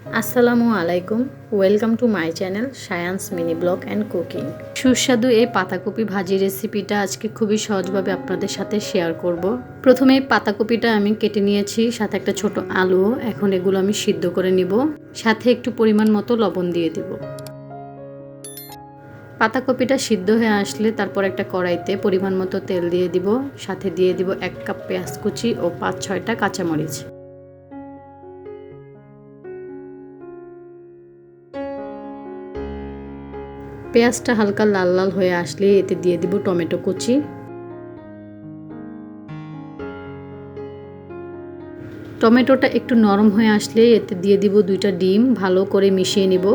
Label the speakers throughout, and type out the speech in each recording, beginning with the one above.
Speaker 1: আসসালামু আলাইকুম, welcome to my channel science mini blog and cooking. সুস্বাদু এই পাতাকপি ভাজি রেসিপিটা আজকে খুবই সহজভাবে আপনাদের সাথে শেয়ার করব। প্রথমে এই পাতাকপিটা আমি কেটে নিয়েছি, সাথে একটা ছোট আলু। এখন এগুলো আমি সিদ্ধ করে নিব, সাথে একটু পরিমাণ মতো লবণ দিয়ে দিব। পাতাকপিটা সিদ্ধ হয়ে আসলে তারপর একটা কড়াইতে পরিমাণ মতো তেল দিয়ে দিব, সাথে দিয়ে দিব 1 কাপ পেঁয়াজ কুচি ও 5-6টা কাঁচামরিচ। পেঁয়াজটা হালকা লাল লাল হয়ে আসলে এতে দিয়ে দিব টমেটো কুচি। টমেটোটা একটু নরম হয়ে আসলে এতে দিয়ে দিব 2টা ডিম, ভালো করে মিশিয়ে নিব।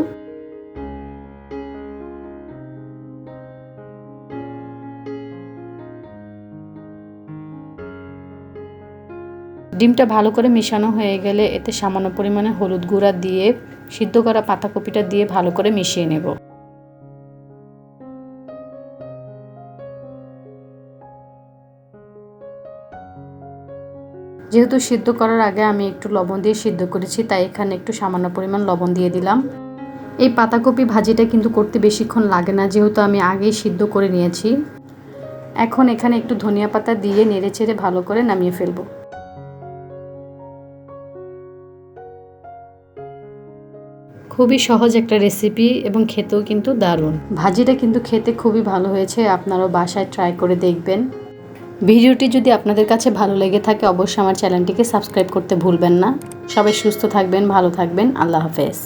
Speaker 1: ডিমটা ভালো করে মেশানো হয়ে গেলে এতে সামান্য পরিমাণে হলুদ গুঁড়া দিয়ে সিদ্ধ করা পাতাকপিটা দিয়ে ভালো করে মিশিয়ে নেব। যেহেতু সিদ্ধ করার আগে আমি একটু লবণ দিয়ে সিদ্ধ করেছি, তাই এখানে একটু সামান্য পরিমাণ লবণ দিয়ে দিলাম। এই পাতাকপি ভাজিটা কিন্তু করতে বেশিক্ষণ লাগে না, যেহেতু আমি আগেই সিদ্ধ করে নিয়েছি। এখন এখানে একটু ধনিয়া পাতা দিয়ে নেড়েচেড়ে ভালো করে নামিয়ে ফেলবো। খুবই সহজ একটা রেসিপি এবং খেতেও কিন্তু দারুণ। ভাজিটা কিন্তু খেতে খুবই ভালো হয়েছে, আপনারাও বাসায় ট্রাই করে দেখবেন। ভিডিওটি যদি আপনাদের কাছে ভালো লেগে থাকে অবশ্যই আমার চ্যানেলটিকে সাবস্ক্রাইব করতে ভুলবেন না। সবাই সুস্থ থাকবেন, ভালো থাকবেন। আল্লাহ হাফেজ।